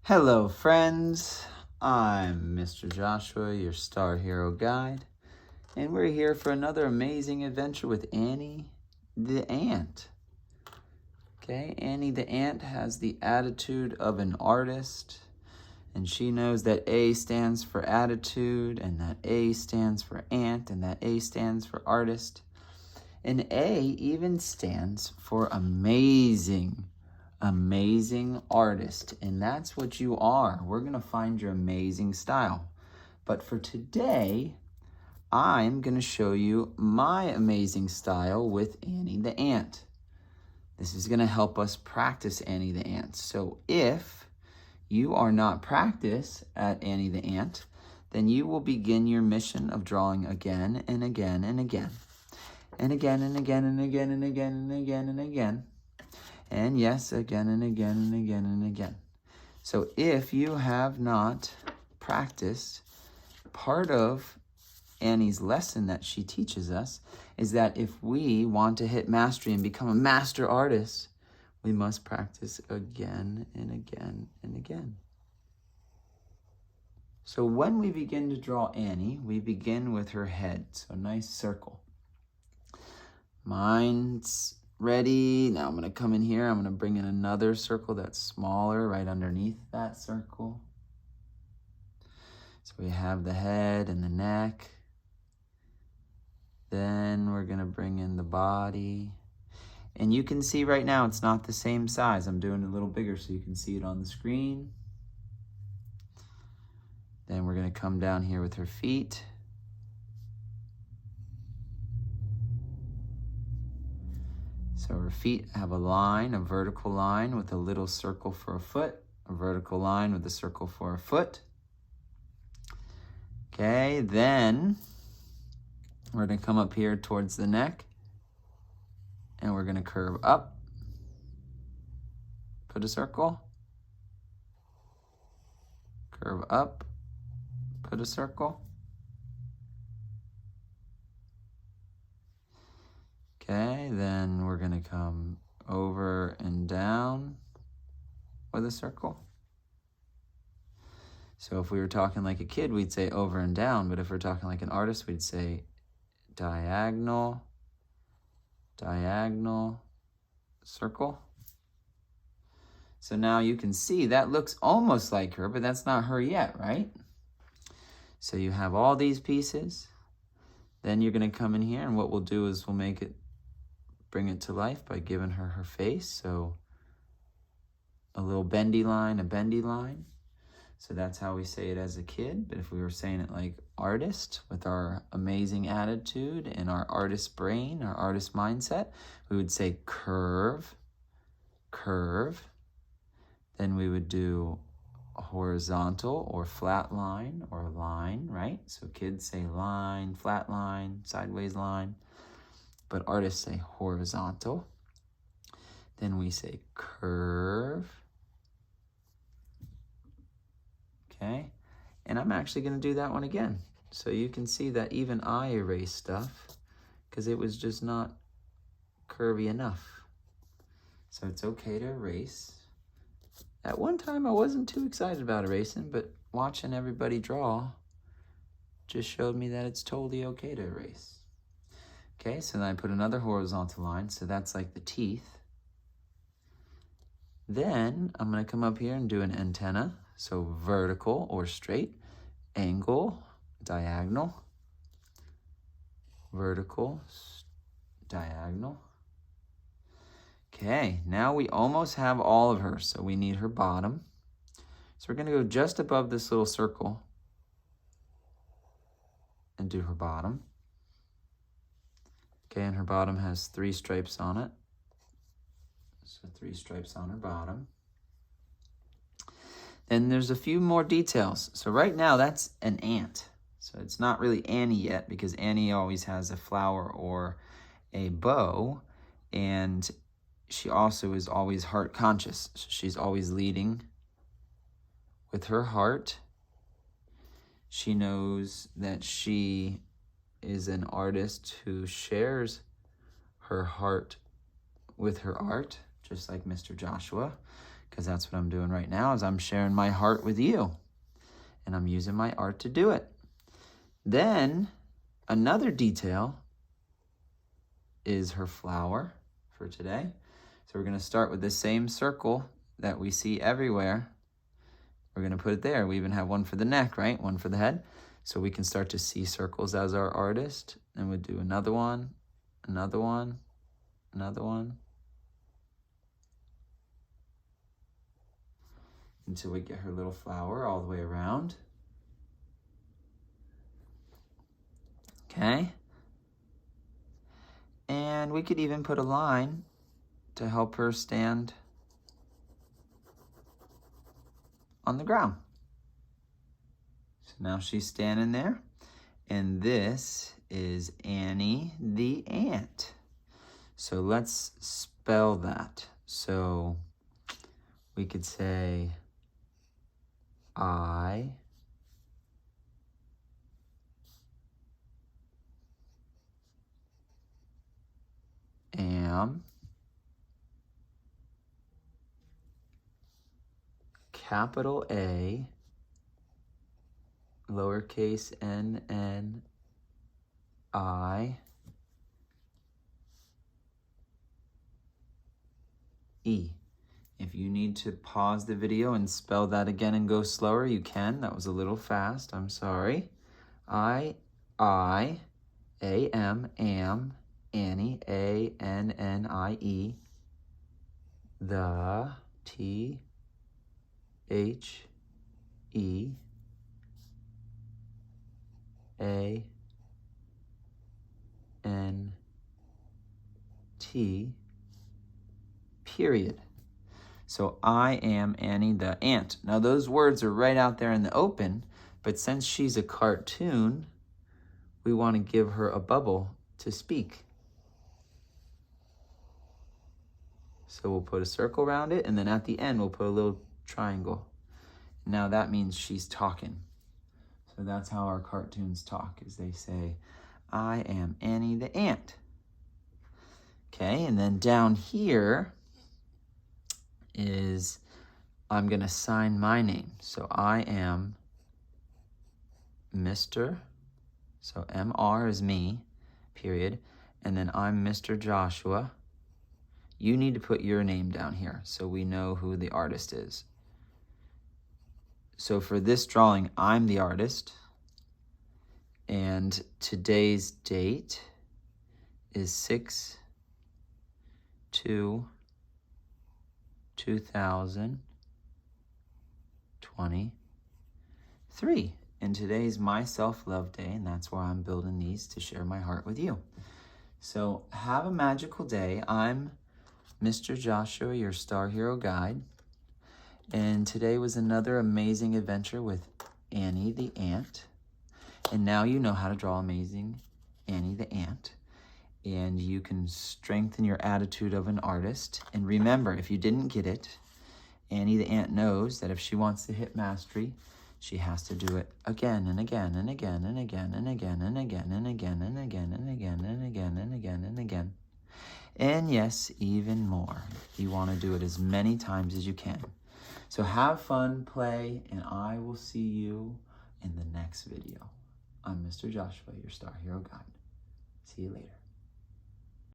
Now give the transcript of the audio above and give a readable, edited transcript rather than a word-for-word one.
Hello, friends. I'm Mr. Joshua, your Star Hero Guide, and we're here for another amazing adventure with Annie the Ant. Okay, Annie the Ant has the attitude of an artist, and she knows that A stands for attitude, and that A stands for ant, and that A stands for artist, and A even stands for amazing artist, and that's what you are. We're gonna find your amazing style. But for today, I'm gonna show you my amazing style with Annie the Ant. This is gonna help us practice Annie the Ant. So if you are not practiced at Annie the Ant, then you will begin your mission of drawing again and again and again. And again and again and again and again and again and again. And yes, again and again and again and again. So if you have not practiced, part of Annie's lesson that she teaches us is that if we want to hit mastery and become a master artist, we must practice again and again and again. So when we begin to draw Annie, we begin with her head. So nice circle. Mine's ready. Now I'm going to come in here. I'm going to bring in another circle that's smaller right underneath that circle. So we have the head and the neck. Then we're going to bring in the body. And you can see right now it's not the same size. I'm doing it a little bigger so you can see it on the screen. Then we're going to come down here with her feet. So her feet have a line, a vertical line with a little circle for a foot, a vertical line with a circle for a foot. Okay, then we're going to come up here towards the neck, and we're going to curve up, put a circle, curve up, put a circle. Okay, then we're going to come over and down with a circle. So if we were talking like a kid, we'd say over and down, but if we're talking like an artist, we'd say diagonal, diagonal, circle. So now you can see that looks almost like her, but that's not her yet, right? So you have all these pieces. Then you're going to come in here, and what we'll do is we'll bring it to life by giving her face. So a little bendy line, a bendy line. So that's how we say it as a kid. But if we were saying it like artist with our amazing attitude and our artist brain, our artist mindset, we would say curve, curve. Then we would do a horizontal or flat line or line, right? So kids say line, flat line, sideways line. But artists say horizontal. Then we say curve. Okay, and I'm actually going to do that one again. So you can see that even I erased stuff because it was just not curvy enough. So it's okay to erase. At one time I wasn't too excited about erasing, but watching everybody draw just showed me that it's totally okay to erase. Okay, so then I put another horizontal line, so that's like the teeth. Then I'm going to come up here and do an antenna. So vertical or straight, angle, diagonal, vertical, diagonal. Okay, now we almost have all of her, so we need her bottom. So we're going to go just above this little circle and do her bottom. Okay, and her bottom has 3 stripes on it. So 3 stripes on her bottom. Then there's a few more details. So right now that's an ant. So it's not really Annie yet because Annie always has a flower or a bow, and she also is always heart conscious. So she's always leading with her heart. She knows that she is an artist who shares her heart with her art, just like Mr. Joshua. because that's what I'm doing right now, is I'm sharing my heart with you. And I'm using my art to do it. Then, another detail is her flower for today. So we're going to start with the same circle that we see everywhere. We're going to put it there. We even have one for the neck, right? One for the head. So we can start to see circles as our artist. And we'll do another one, another one, another one, until we get her little flower all the way around. Okay? And we could even put a line to help her stand on the ground. So now she's standing there. And this is Annie the ant. So let's spell that. So we could say I am capital A, lowercase n I E. If you need to pause the video and spell that again and go slower, you can. That was a little fast. I'm sorry. I am Annie, A-N-N-I-E, the T-H-E-A-N-T, period. So I am Annie the ant. Now those words are right out there in the open, but since she's a cartoon, we want to give her a bubble to speak. So we'll put a circle around it, and then at the end, we'll put a little triangle. Now that means she's talking. So that's how our cartoons talk, is they say, I am Annie the ant. Okay, and then down here is, I'm gonna sign my name. So I am Mr., so M-R is me, period. And then I'm Mr. Joshua. You need to put your name down here so we know who the artist is. So for this drawing, I'm the artist. And today's date is 6/2/2023. And today's my self-love day, and that's why I'm building these to share my heart with you. So have a magical day. I'm Mr. Joshua, your Star Hero Guide. And today was another amazing adventure with Annie the ant. And now you know how to draw amazing Annie the ant. And you can strengthen your attitude of an artist. And remember, if you didn't get it, Annie the ant knows that if she wants to hit mastery, she has to do it again and again and again and again and again and again and again and again and again and again and again and again. And yes, even more. You want to do it as many times as you can. So have fun, play, and I will see you in the next video. I'm Mr. Joshua, your Star Hero Guide. See you later.